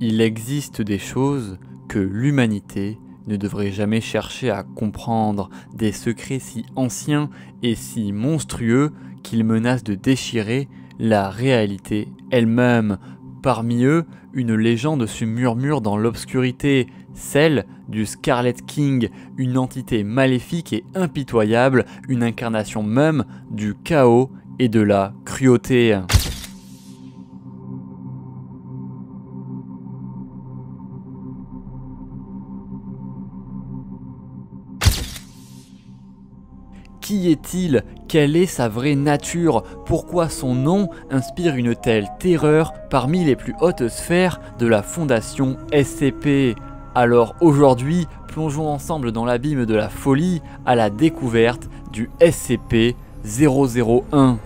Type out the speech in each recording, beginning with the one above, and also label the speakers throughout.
Speaker 1: Il existe des choses que l'humanité ne devrait jamais chercher à comprendre, des secrets si anciens et si monstrueux qu'ils menacent de déchirer la réalité elle-même. Parmi eux, une légende se murmure dans l'obscurité, celle du Scarlet King, une entité maléfique et impitoyable, une incarnation même du chaos et de la cruauté. Qui est-il? Quelle est sa vraie nature? Pourquoi son nom inspire une telle terreur parmi les plus hautes sphères de la Fondation SCP? Alors aujourd'hui, plongeons ensemble dans l'abîme de la folie à la découverte du SCP-001.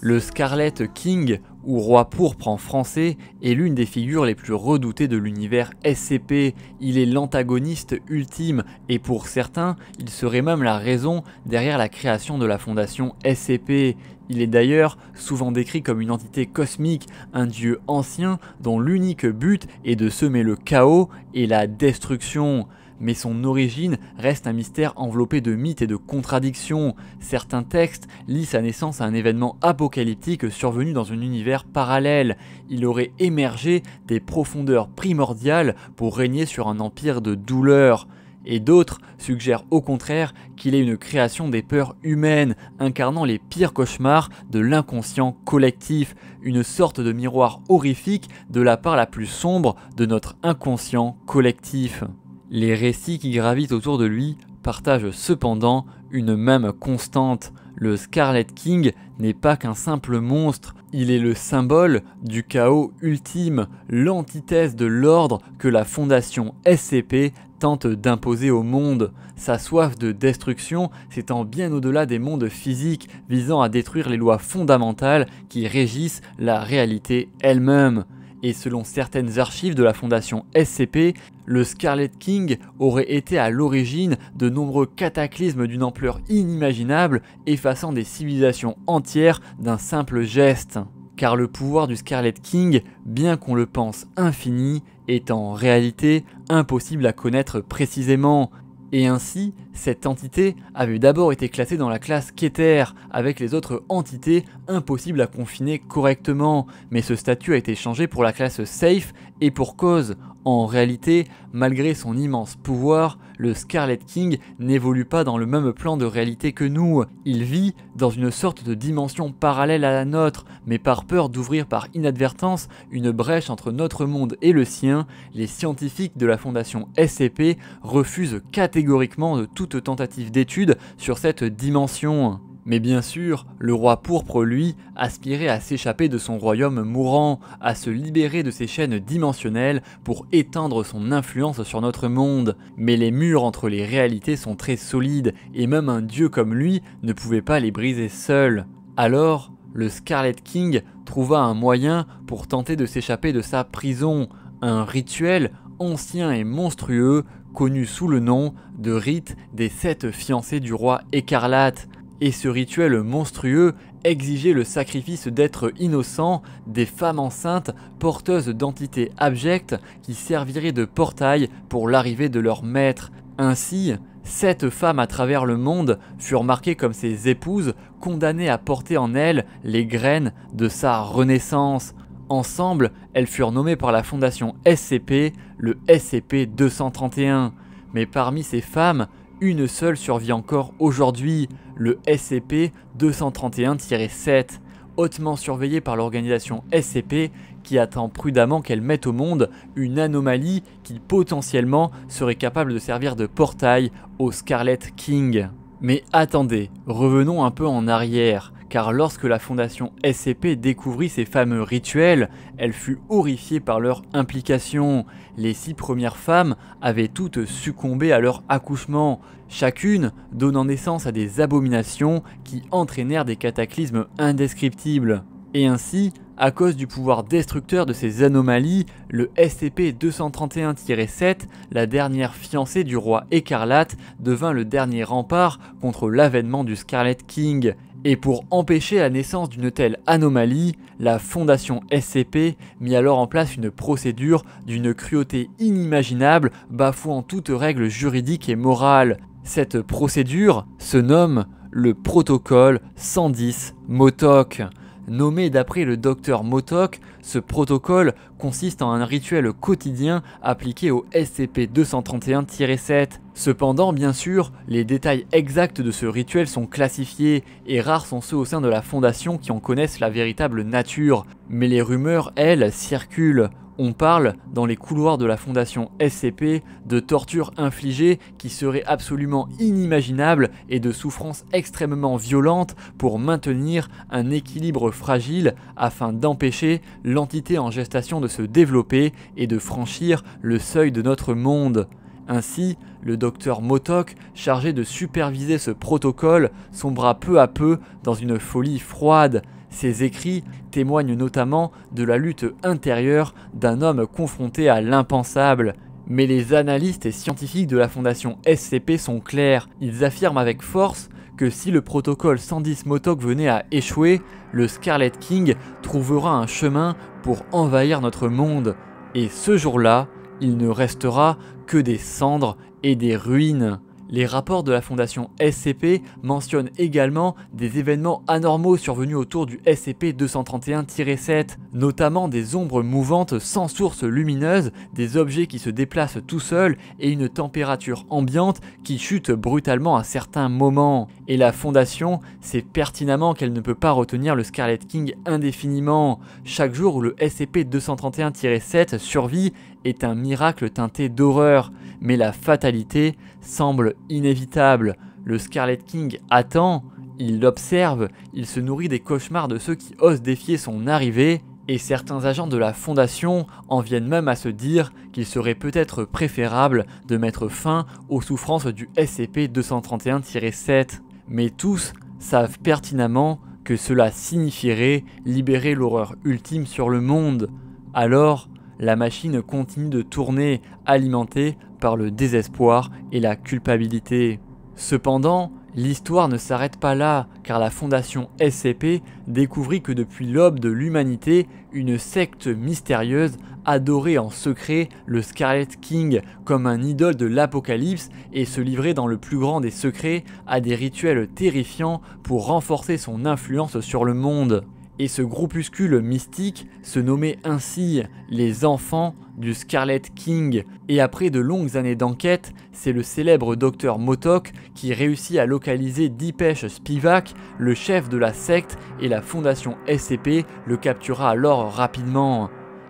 Speaker 1: Le Scarlet King, ou Roi Pourpre en français, est l'une des figures les plus redoutées de l'univers SCP. Il est l'antagoniste ultime et pour certains, il serait même la raison derrière la création de la fondation SCP. Il est d'ailleurs souvent décrit comme une entité cosmique, un dieu ancien dont l'unique but est de semer le chaos et la destruction. Mais son origine reste un mystère enveloppé de mythes et de contradictions. Certains textes lient sa naissance à un événement apocalyptique survenu dans un univers parallèle. Il aurait émergé des profondeurs primordiales pour régner sur un empire de douleur. Et d'autres suggèrent au contraire qu'il est une création des peurs humaines, incarnant les pires cauchemars de l'inconscient collectif, une sorte de miroir horrifique de la part la plus sombre de notre inconscient collectif. Les récits qui gravitent autour de lui partagent cependant une même constante. Le Scarlet King n'est pas qu'un simple monstre, il est le symbole du chaos ultime, l'antithèse de l'ordre que la Fondation SCP tente d'imposer au monde. Sa soif de destruction s'étend bien au-delà des mondes physiques, visant à détruire les lois fondamentales qui régissent la réalité elle-même. Et selon certaines archives de la Fondation SCP, le Scarlet King aurait été à l'origine de nombreux cataclysmes d'une ampleur inimaginable, effaçant des civilisations entières d'un simple geste. Car le pouvoir du Scarlet King, bien qu'on le pense infini, est en réalité impossible à connaître précisément. Et ainsi, cette entité avait d'abord été classée dans la classe Keter, avec les autres entités impossibles à confiner correctement, mais ce statut a été changé pour la classe Safe et pour cause. En réalité, malgré son immense pouvoir, le Scarlet King n'évolue pas dans le même plan de réalité que nous. Il vit dans une sorte de dimension parallèle à la nôtre, mais par peur d'ouvrir par inadvertance une brèche entre notre monde et le sien, les scientifiques de la Fondation SCP refusent catégoriquement de toute tentative d'étude sur cette dimension. Mais bien sûr, le roi pourpre, lui, aspirait à s'échapper de son royaume mourant, à se libérer de ses chaînes dimensionnelles pour étendre son influence sur notre monde. Mais les murs entre les réalités sont très solides, et même un dieu comme lui ne pouvait pas les briser seul. Alors, le Scarlet King trouva un moyen pour tenter de s'échapper de sa prison, un rituel ancien et monstrueux connu sous le nom de rite des 7 fiancés du roi écarlate. Et ce rituel monstrueux exigeait le sacrifice d'êtres innocents, des femmes enceintes porteuses d'entités abjectes qui serviraient de portail pour l'arrivée de leur maître. Ainsi, 7 femmes à travers le monde furent marquées comme ses épouses, condamnées à porter en elles les graines de sa renaissance. Ensemble, elles furent nommées par la Fondation SCP le SCP-231. Mais parmi ces femmes, une seule survit encore aujourd'hui, le SCP-231-7, hautement surveillé par l'organisation SCP qui attend prudemment qu'elle mette au monde une anomalie qui potentiellement serait capable de servir de portail au Scarlet King. Mais attendez, revenons un peu en arrière. Car lorsque la Fondation SCP découvrit ces fameux rituels, elle fut horrifiée par leur implication. Les 6 premières femmes avaient toutes succombé à leur accouchement, chacune donnant naissance à des abominations qui entraînèrent des cataclysmes indescriptibles. Et ainsi, à cause du pouvoir destructeur de ces anomalies, le SCP-231-7, la dernière fiancée du roi Écarlate, devint le dernier rempart contre l'avènement du Scarlet King. Et pour empêcher la naissance d'une telle anomalie, la Fondation SCP mit alors en place une procédure d'une cruauté inimaginable, bafouant toute règle juridique et morale. Cette procédure se nomme le protocole 110 MOTOK. Nommé d'après le docteur MOTOK, ce protocole consiste en un rituel quotidien appliqué au SCP-231-7. Cependant, bien sûr, les détails exacts de ce rituel sont classifiés et rares sont ceux au sein de la Fondation qui en connaissent la véritable nature. Mais les rumeurs, elles, circulent. On parle, dans les couloirs de la Fondation SCP, de tortures infligées qui seraient absolument inimaginables et de souffrances extrêmement violentes pour maintenir un équilibre fragile afin d'empêcher l'entité en gestation de se développer et de franchir le seuil de notre monde. Ainsi, le docteur MOTOK, chargé de superviser ce protocole, sombra peu à peu dans une folie froide. Ses écrits témoignent notamment de la lutte intérieure d'un homme confronté à l'impensable. Mais les analystes et scientifiques de la Fondation SCP sont clairs. Ils affirment avec force que si le protocole 110 MOTOK venait à échouer, le Scarlet King trouvera un chemin pour envahir notre monde. Et ce jour-là, il ne restera que des cendres et des ruines. Les rapports de la Fondation SCP mentionnent également des événements anormaux survenus autour du SCP-231-7, notamment des ombres mouvantes sans source lumineuse, des objets qui se déplacent tout seuls et une température ambiante qui chute brutalement à certains moments. Et la Fondation sait pertinemment qu'elle ne peut pas retenir le Scarlet King indéfiniment. Chaque jour où le SCP-231-7 survit est un miracle teinté d'horreur, mais la fatalité semble inévitable. Le Scarlet King attend, il l'observe, il se nourrit des cauchemars de ceux qui osent défier son arrivée, et certains agents de la Fondation en viennent même à se dire qu'il serait peut-être préférable de mettre fin aux souffrances du SCP-231-7. Mais tous savent pertinemment que cela signifierait libérer l'horreur ultime sur le monde. Alors, la machine continue de tourner, alimentée par le désespoir et la culpabilité. Cependant, l'histoire ne s'arrête pas là, car la Fondation SCP découvrit que depuis l'aube de l'humanité, une secte mystérieuse adorait en secret le Scarlet King comme un idole de l'apocalypse et se livrait dans le plus grand des secrets à des rituels terrifiants pour renforcer son influence sur le monde. Et ce groupuscule mystique se nommait ainsi les Enfants du Scarlet King. Et après de longues années d'enquête, c'est le célèbre docteur MOTOK qui réussit à localiser Dipesh Spivak, le chef de la secte, et la Fondation SCP le captura alors rapidement.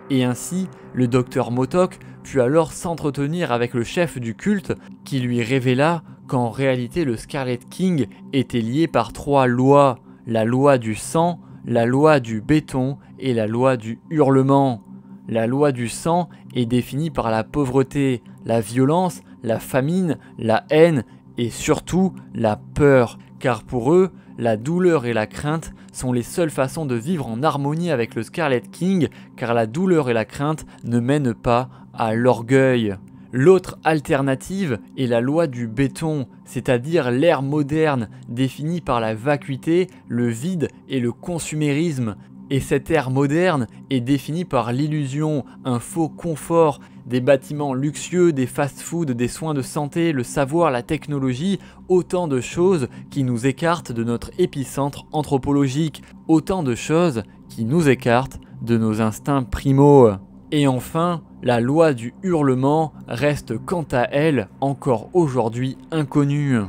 Speaker 1: Et ainsi, le docteur MOTOK put alors s'entretenir avec le chef du culte qui lui révéla qu'en réalité le Scarlet King était lié par 3 lois. La loi du sang, la loi du béton et la loi du hurlement. La loi du sang est définie par la pauvreté, la violence, la famine, la haine et surtout la peur. Car pour eux, la douleur et la crainte sont les seules façons de vivre en harmonie avec le Scarlet King, car la douleur et la crainte ne mènent pas à l'orgueil. L'autre alternative est la loi du béton, c'est-à-dire l'ère moderne définie par la vacuité, le vide et le consumérisme. Et cette ère moderne est définie par l'illusion, un faux confort, des bâtiments luxueux, des fast-foods, des soins de santé, le savoir, la technologie, autant de choses qui nous écartent de notre épicentre anthropologique, autant de choses qui nous écartent de nos instincts primaux. Et enfin, la loi du hurlement reste quant à elle encore aujourd'hui inconnue.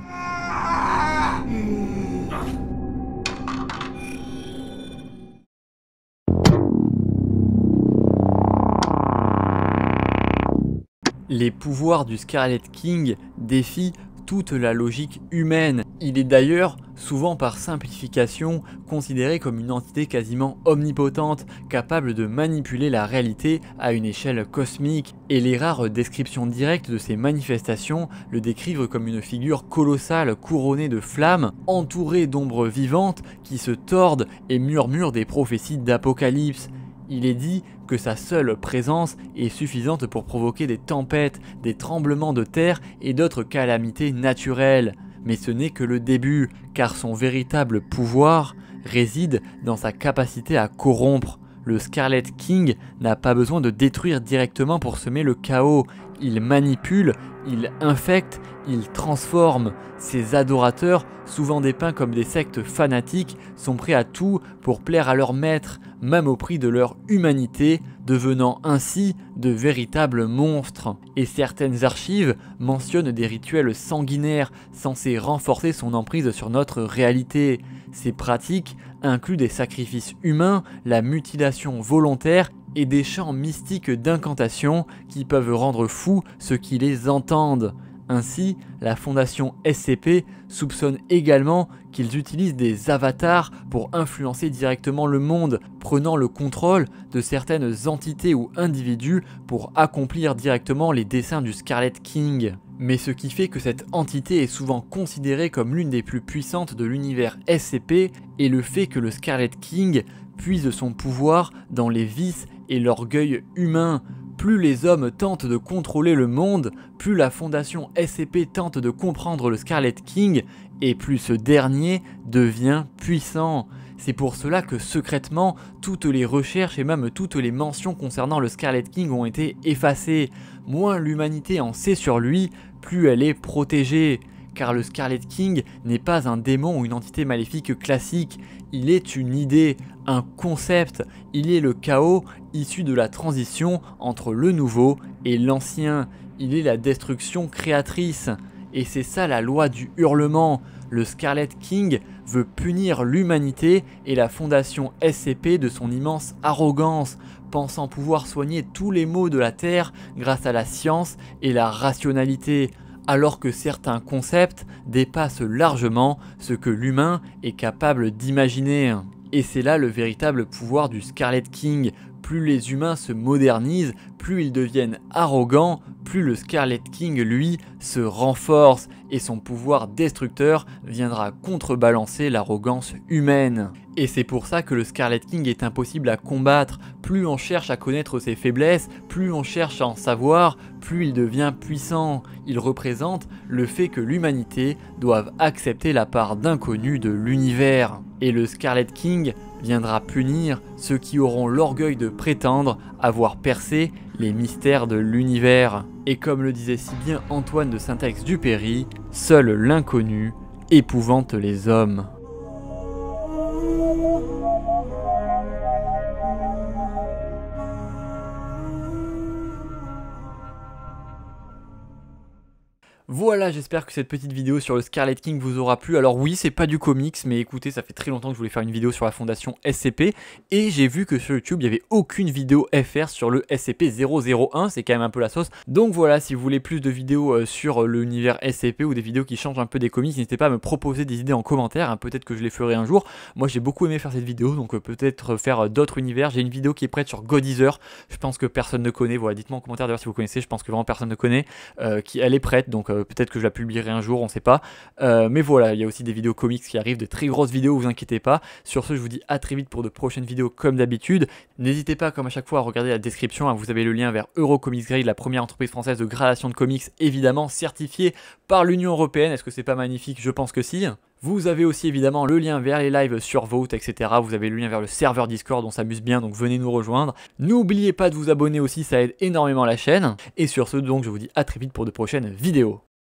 Speaker 1: Les pouvoirs du Scarlet King défient toute la logique humaine. Il est d'ailleurs, souvent par simplification, considéré comme une entité quasiment omnipotente, capable de manipuler la réalité à une échelle cosmique. Et les rares descriptions directes de ces manifestations le décrivent comme une figure colossale couronnée de flammes, entourée d'ombres vivantes qui se tordent et murmurent des prophéties d'apocalypse. Il est dit que sa seule présence est suffisante pour provoquer des tempêtes, des tremblements de terre et d'autres calamités naturelles. Mais ce n'est que le début, car son véritable pouvoir réside dans sa capacité à corrompre. Le Scarlet King n'a pas besoin de détruire directement pour semer le chaos. Il manipule, il infecte, il transforme. Ses adorateurs, souvent dépeints comme des sectes fanatiques, sont prêts à tout pour plaire à leur maître, même au prix de leur humanité, devenant ainsi de véritables monstres. Et certaines archives mentionnent des rituels sanguinaires censés renforcer son emprise sur notre réalité. Ces pratiques incluent des sacrifices humains, la mutilation volontaire et des chants mystiques d'incantation qui peuvent rendre fous ceux qui les entendent. Ainsi, la fondation SCP soupçonne également qu'ils utilisent des avatars pour influencer directement le monde, prenant le contrôle de certaines entités ou individus pour accomplir directement les desseins du Scarlet King. Mais ce qui fait que cette entité est souvent considérée comme l'une des plus puissantes de l'univers SCP est le fait que le Scarlet King puise son pouvoir dans les vices et l'orgueil humain. Plus les hommes tentent de contrôler le monde, plus la fondation SCP tente de comprendre le Scarlet King, et plus ce dernier devient puissant. C'est pour cela que secrètement, toutes les recherches et même toutes les mentions concernant le Scarlet King ont été effacées. Moins l'humanité en sait sur lui, plus elle est protégée. Car le Scarlet King n'est pas un démon ou une entité maléfique classique, il est une idée, un concept, il est le chaos issu de la transition entre le nouveau et l'ancien, il est la destruction créatrice. Et c'est ça la loi du hurlement. Le Scarlet King veut punir l'humanité et la fondation SCP de son immense arrogance, pensant pouvoir soigner tous les maux de la Terre grâce à la science et la rationalité, alors que certains concepts dépassent largement ce que l'humain est capable d'imaginer. Et c'est là le véritable pouvoir du Scarlet King. Plus les humains se modernisent, plus ils deviennent arrogants, plus le Scarlet King, lui, se renforce et son pouvoir destructeur viendra contrebalancer l'arrogance humaine. Et c'est pour ça que le Scarlet King est impossible à combattre. Plus on cherche à connaître ses faiblesses, plus on cherche à en savoir, plus il devient puissant. Il représente le fait que l'humanité doive accepter la part d'inconnu de l'univers. Et le Scarlet King viendra punir ceux qui auront l'orgueil de prétendre avoir percé les mystères de l'univers. Et comme le disait si bien Antoine de Saint-Exupéry, seul l'inconnu épouvante les hommes. Voilà, j'espère que cette petite vidéo sur le Scarlet King vous aura plu. Alors oui, c'est pas du comics, mais écoutez, ça fait très longtemps que je voulais faire une vidéo sur la fondation SCP, et j'ai vu que sur YouTube, il n'y avait aucune vidéo FR sur le SCP-001, c'est quand même un peu la sauce. Donc voilà, si vous voulez plus de vidéos sur l'univers SCP ou des vidéos qui changent un peu des comics, n'hésitez pas à me proposer des idées en commentaire, hein, peut-être que je les ferai un jour. Moi, j'ai beaucoup aimé faire cette vidéo, donc peut-être faire d'autres univers. J'ai une vidéo qui est prête sur God Eater, je pense que personne ne connaît, voilà, dites-moi en commentaire d'ailleurs si vous connaissez, je pense que vraiment personne ne connaît, elle est prête, donc peut-être que je la publierai un jour, on sait pas. Mais voilà, il y a aussi des vidéos comics qui arrivent, de très grosses vidéos, vous inquiétez pas. Sur ce, je vous dis à très vite pour de prochaines vidéos comme d'habitude. N'hésitez pas, comme à chaque fois, à regarder la description, hein, vous avez le lien vers Eurocomics Grade, la première entreprise française de gradation de comics, évidemment certifiée par l'Union Européenne. Est-ce que c'est pas magnifique? Je pense que si. Vous avez aussi évidemment le lien vers les lives sur Vote, etc. Vous avez le lien vers le serveur Discord, on s'amuse bien, donc venez nous rejoindre. N'oubliez pas de vous abonner aussi, ça aide énormément la chaîne. Et sur ce, donc, je vous dis à très vite pour de prochaines vidéos.